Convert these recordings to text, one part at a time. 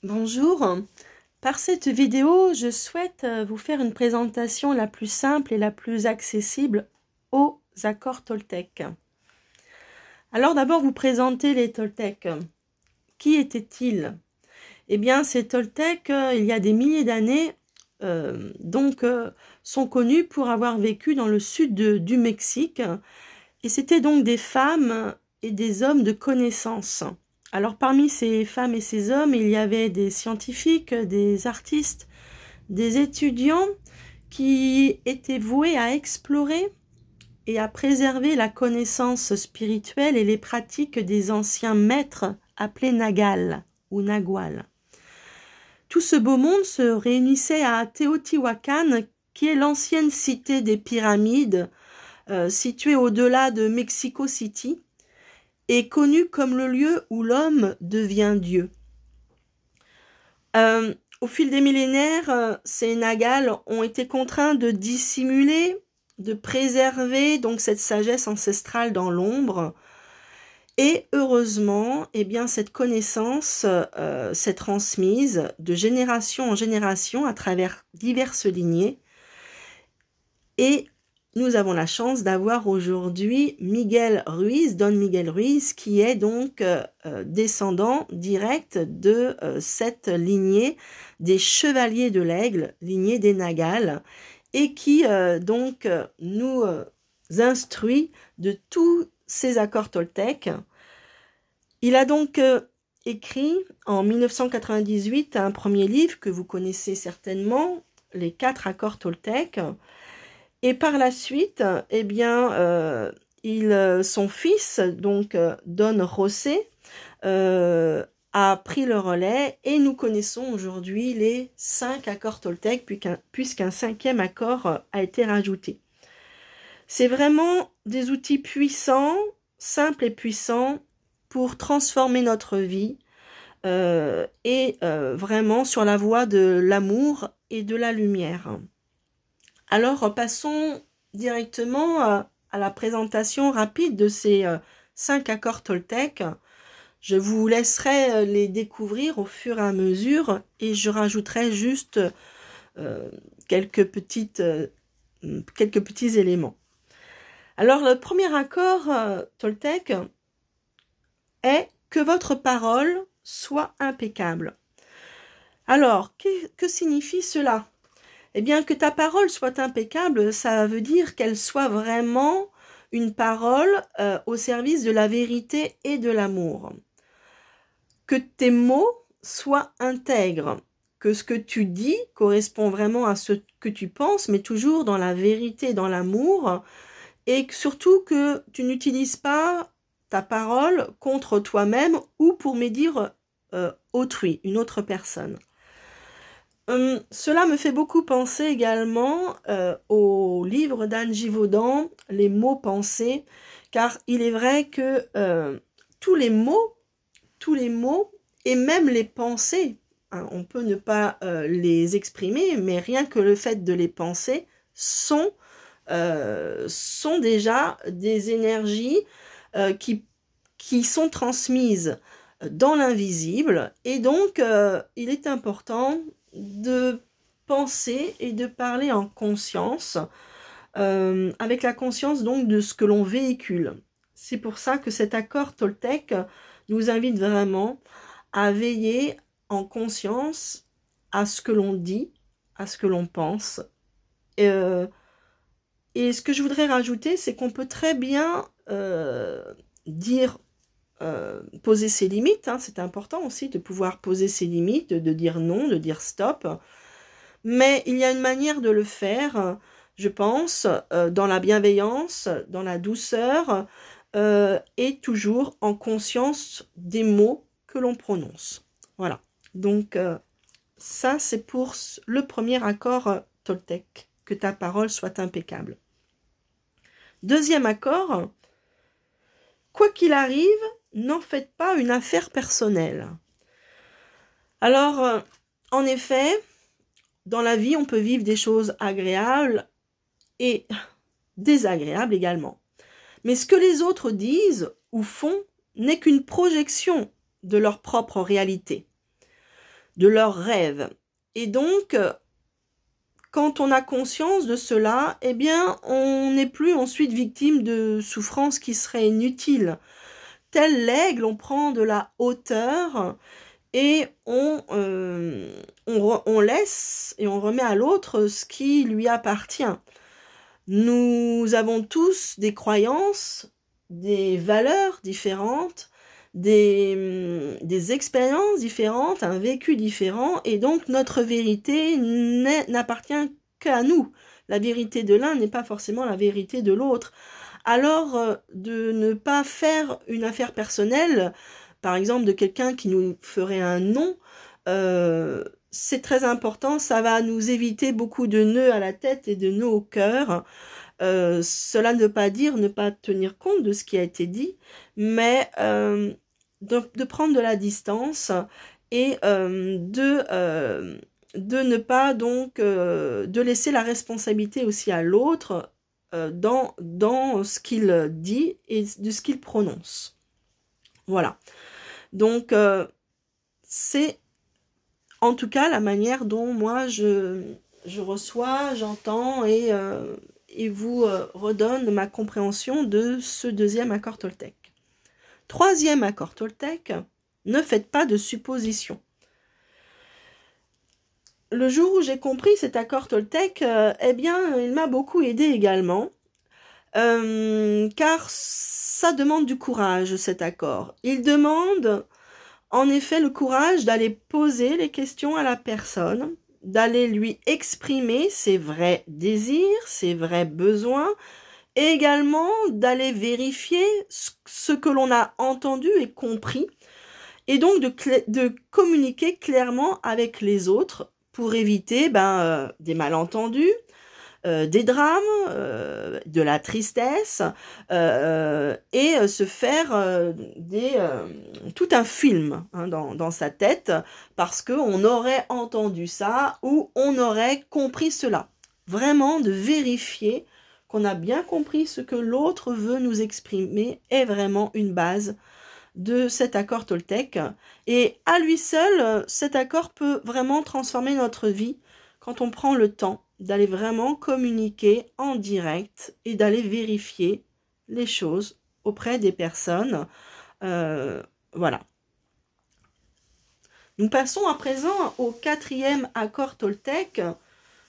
Bonjour, par cette vidéo, je souhaite vous faire une présentation la plus simple et la plus accessible aux accords Toltec. Alors d'abord vous présenter les Toltecs. Qui étaient-ils? Eh bien ces Toltecs, il y a des milliers d'années, sont connus pour avoir vécu dans le sud du Mexique. Et c'était donc des femmes et des hommes de connaissance. Alors parmi ces femmes et ces hommes, il y avait des scientifiques, des artistes, des étudiants qui étaient voués à explorer et à préserver la connaissance spirituelle et les pratiques des anciens maîtres appelés Nagal ou Nagual. Tout ce beau monde se réunissait à Teotihuacan, qui est l'ancienne cité des pyramides, située au-delà de Mexico City, est connu comme le lieu où l'homme devient Dieu. Au fil des millénaires, ces Nagals ont été contraints de dissimuler, de préserver donc cette sagesse ancestrale dans l'ombre. Et heureusement, eh bien, cette connaissance s'est transmise de génération en génération à travers diverses lignées. Et nous avons la chance d'avoir aujourd'hui Don Miguel Ruiz, qui est donc descendant direct de cette lignée des Chevaliers de l'Aigle, lignée des Nagals, et qui nous instruit de tous ces accords Toltec. Il a donc écrit en 1998 un premier livre que vous connaissez certainement, les 4 accords Toltec. Et par la suite, eh bien, son fils, donc Don José, a pris le relais et nous connaissons aujourd'hui les 5 accords Toltec puisqu'un 5e accord a été rajouté. C'est vraiment des outils puissants, simples et puissants pour transformer notre vie vraiment sur la voie de l'amour et de la lumière. Alors, passons directement à la présentation rapide de ces 5 accords Toltec. Je vous laisserai les découvrir au fur et à mesure et je rajouterai juste quelques petits éléments. Alors, le premier accord Toltec est que votre parole soit impeccable. Alors, que signifie cela ? Eh bien, que ta parole soit impeccable, ça veut dire qu'elle soit vraiment une parole au service de la vérité et de l'amour. Que tes mots soient intègres, que ce que tu dis correspond vraiment à ce que tu penses, mais toujours dans la vérité, dans l'amour, et surtout que tu n'utilises pas ta parole contre toi-même ou pour médire autrui, une autre personne. Cela me fait beaucoup penser également au livre d'Anne Givaudan, Les mots pensés, car il est vrai que tous les mots et même les pensées, hein, on peut ne pas les exprimer, mais rien que le fait de les penser sont déjà des énergies qui sont transmises dans l'invisible, et donc il est important de penser et de parler en conscience, avec la conscience donc de ce que l'on véhicule. C'est pour ça que cet accord Toltec nous invite vraiment à veiller en conscience à ce que l'on dit, à ce que l'on pense. Et ce que je voudrais rajouter, c'est qu'on peut très bien poser ses limites, hein. C'est important aussi de pouvoir poser ses limites, de dire non, de dire stop. Mais il y a une manière de le faire, je pense, dans la bienveillance, dans la douceur, et toujours en conscience des mots que l'on prononce. Voilà. Donc, ça, c'est pour le premier accord Toltec, que ta parole soit impeccable. Deuxième accord, quoi qu'il arrive, n'en faites pas une affaire personnelle. Alors, en effet, dans la vie, on peut vivre des choses agréables et désagréables également. Mais ce que les autres disent ou font n'est qu'une projection de leur propre réalité. de leurs rêves. Et donc, quand on a conscience de cela, eh bien, on n'est plus ensuite victime de souffrances qui seraient inutiles. Tel l'aigle, on prend de la hauteur et on laisse et on remet à l'autre ce qui lui appartient. Nous avons tous des croyances, des valeurs différentes, des expériences différentes, un vécu différent, et donc notre vérité n'appartient qu'à nous. La vérité de l'un n'est pas forcément la vérité de l'autre. Alors, de ne pas faire une affaire personnelle, par exemple de quelqu'un qui nous ferait un non, c'est très important, ça va nous éviter beaucoup de nœuds à la tête et de nœuds au cœur. Cela ne veut pas dire ne pas tenir compte de ce qui a été dit, mais de prendre de la distance et de ne pas donc de laisser la responsabilité aussi à l'autre dans ce qu'il dit et de ce qu'il prononce. Voilà. Donc, c'est en tout cas la manière dont moi je reçois, j'entends et vous redonne ma compréhension de ce deuxième accord Toltec. Troisième accord Toltec, ne faites pas de suppositions. Le jour où j'ai compris cet accord Toltec, eh bien, il m'a beaucoup aidé également, car ça demande du courage, cet accord. Il demande, en effet, le courage d'aller poser les questions à la personne, d'aller lui exprimer ses vrais désirs, ses vrais besoins, et également d'aller vérifier ce que l'on a entendu et compris, et donc de communiquer clairement avec les autres pour éviter des malentendus, des drames, de la tristesse, et se faire tout un film dans sa tête parce qu'on aurait entendu ça ou on aurait compris cela. Vraiment de vérifier qu'on a bien compris ce que l'autre veut nous exprimer est vraiment une base de cet accord Toltec. Et à lui seul, cet accord peut vraiment transformer notre vie quand on prend le temps d'aller vraiment communiquer en direct et d'aller vérifier les choses auprès des personnes. Voilà. Nous passons à présent au quatrième accord Toltec.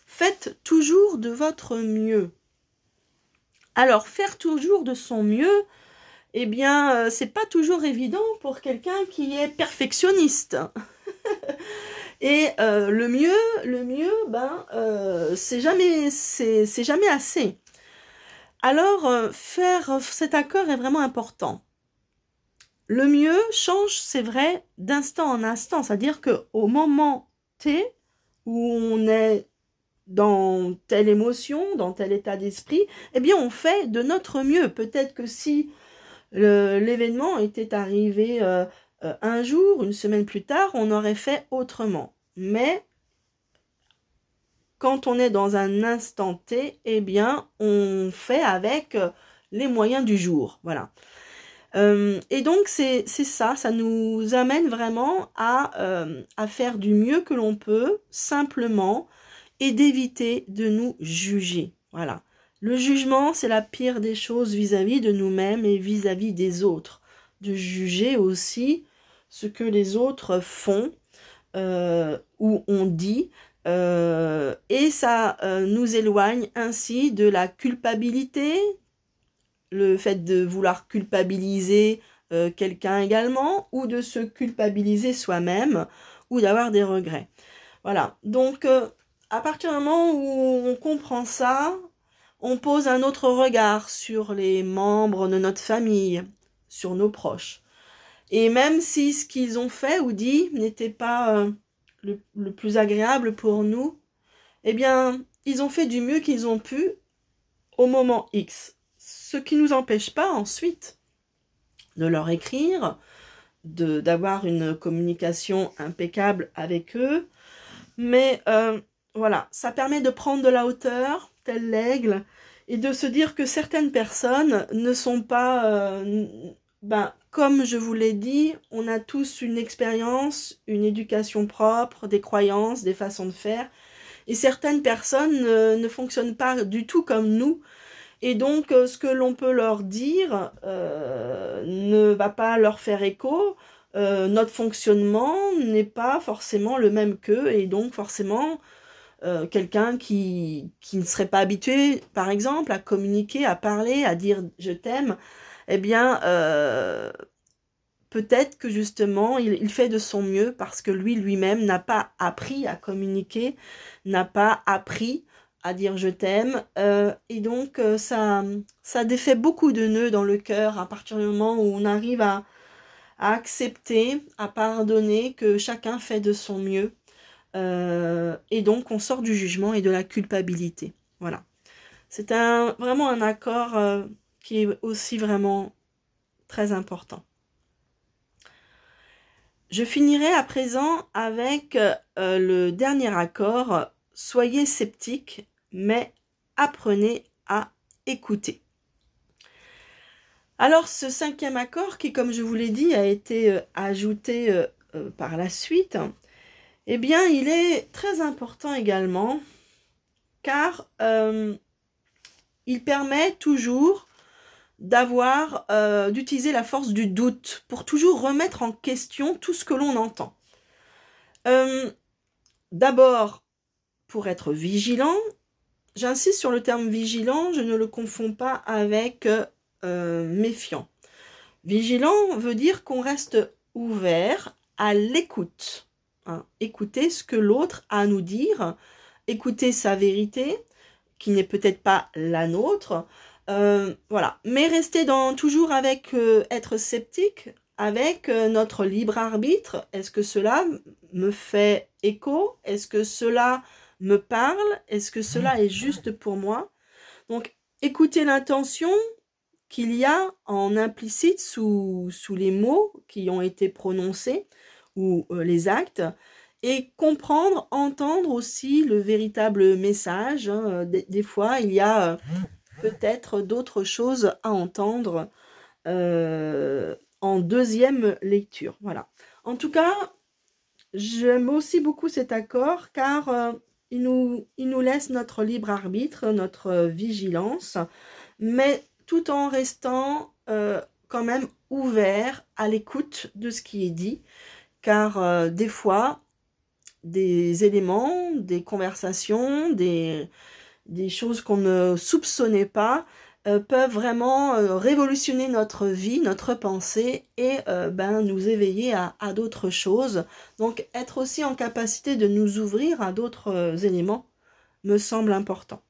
Faites toujours de votre mieux. Alors, faire toujours de son mieux, eh bien, c'est pas toujours évident pour quelqu'un qui est perfectionniste. Et le mieux, c'est jamais assez. Alors, faire cet accord est vraiment important. Le mieux change, c'est vrai, d'instant en instant. C'est-à-dire qu'au moment T, où on est dans telle émotion, dans tel état d'esprit, eh bien, on fait de notre mieux. Peut-être que si l'événement était arrivé un jour, une semaine plus tard, on aurait fait autrement. Mais quand on est dans un instant T, eh bien, on fait avec les moyens du jour. Voilà. Et donc, c'est ça, ça nous amène vraiment à faire du mieux que l'on peut, simplement, et d'éviter de nous juger. Voilà. Le jugement, c'est la pire des choses vis-à-vis de nous-mêmes et vis-à-vis des autres. De juger aussi ce que les autres font ou on dit, et ça nous éloigne ainsi de la culpabilité, le fait de vouloir culpabiliser quelqu'un également, ou de se culpabiliser soi-même, ou d'avoir des regrets. Voilà, donc à partir du moment où on comprend ça, on pose un autre regard sur les membres de notre famille, sur nos proches. Et même si ce qu'ils ont fait ou dit n'était pas le plus agréable pour nous, eh bien, ils ont fait du mieux qu'ils ont pu au moment X. Ce qui ne nous empêche pas ensuite de leur écrire, d'avoir une communication impeccable avec eux. Mais voilà, ça permet de prendre de la hauteur, tel l'aigle, et de se dire que certaines personnes ne sont pas comme je vous l'ai dit, on a tous une expérience, une éducation propre, des croyances, des façons de faire. Et certaines personnes ne fonctionnent pas du tout comme nous. Et donc, ce que l'on peut leur dire ne va pas leur faire écho. Notre fonctionnement n'est pas forcément le même qu'eux. Et donc, forcément, quelqu'un qui ne serait pas habitué, par exemple, à communiquer, à parler, à dire « je t'aime », eh bien, peut-être que justement, il fait de son mieux parce que lui-même n'a pas appris à communiquer, n'a pas appris à dire je t'aime. Et donc, ça défait beaucoup de nœuds dans le cœur à partir du moment où on arrive à accepter, à pardonner que chacun fait de son mieux. Et donc, on sort du jugement et de la culpabilité. Voilà. C'est vraiment un accord qui est aussi vraiment très important. Je finirai à présent avec le dernier accord. Soyez sceptiques, mais apprenez à écouter. Alors, ce 5e accord, qui, comme je vous l'ai dit, a été ajouté par la suite, eh bien, il est très important également, car il permet toujours d'utiliser la force du doute pour toujours remettre en question tout ce que l'on entend. D'abord, pour être vigilant, j'insiste sur le terme vigilant, je ne le confonds pas avec méfiant. Vigilant veut dire qu'on reste ouvert à l'écoute. Hein. Écouter ce que l'autre a à nous dire, écouter sa vérité, qui n'est peut-être pas la nôtre, voilà. Mais rester toujours avec être sceptique, avec notre libre arbitre. Est-ce que cela me fait écho? Est-ce que cela me parle? Est-ce que cela est juste pour moi? Donc, écoutez l'intention qu'il y a en implicite sous les mots qui ont été prononcés ou les actes, et comprendre, entendre aussi le véritable message. Hein. Des fois, il y a peut-être d'autres choses à entendre en deuxième lecture. Voilà. En tout cas, j'aime aussi beaucoup cet accord car il nous laisse notre libre arbitre, notre vigilance, mais tout en restant quand même ouvert à l'écoute de ce qui est dit, car des fois, des éléments, des conversations, des choses qu'on ne soupçonnait pas peuvent vraiment révolutionner notre vie, notre pensée et nous éveiller à d'autres choses. Donc être aussi en capacité de nous ouvrir à d'autres éléments me semble important.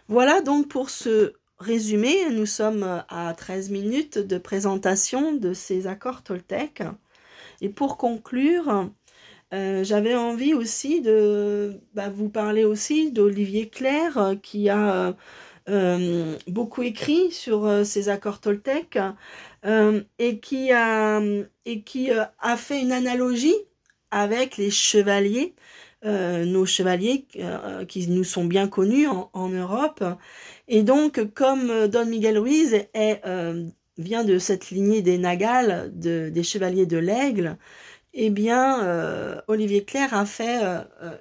Voilà donc pour ce résumé. Nous sommes à 13 minutes de présentation de ces accords Toltec. Et pour conclure, j'avais envie aussi de vous parler aussi d'Olivier Clerc qui a beaucoup écrit sur ces accords Toltec et qui a fait une analogie avec les chevaliers, nos chevaliers qui nous sont bien connus en Europe. Et donc, comme Don Miguel Ruiz vient de cette lignée des Nagals, des chevaliers de l'Aigle, eh bien, Olivier Clerc a fait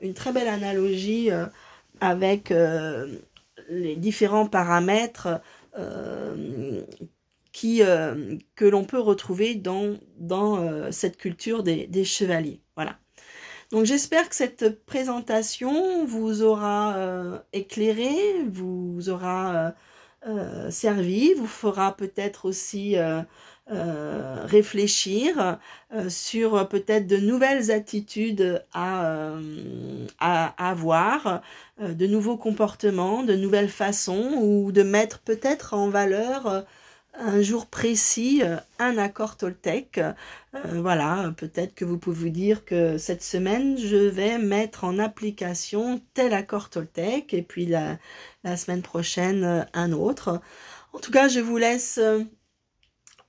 une très belle analogie avec les différents paramètres que l'on peut retrouver dans cette culture des chevaliers. Voilà. Donc j'espère que cette présentation vous aura éclairé, vous aura servi, vous fera peut-être aussi réfléchir sur peut-être de nouvelles attitudes à avoir, de nouveaux comportements, de nouvelles façons, ou de mettre peut-être en valeur un jour précis un accord Toltec. Voilà, peut-être que vous pouvez vous dire que cette semaine, je vais mettre en application tel accord Toltec, et puis la semaine prochaine, un autre. En tout cas, je vous laisse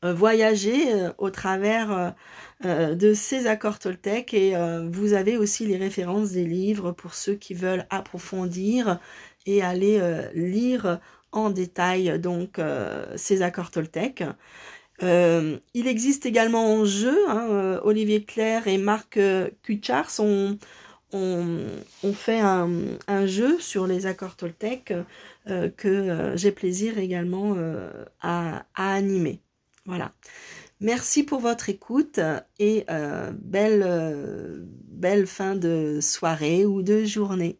voyager au travers de ces accords Toltec, et vous avez aussi les références des livres pour ceux qui veulent approfondir et aller lire en détail donc ces accords Toltec. Il existe également en jeu, hein, Olivier Clerc et Marc Kuchars ont fait un jeu sur les accords toltèques que j'ai plaisir également à animer. Voilà. Merci pour votre écoute et belle fin de soirée ou de journée.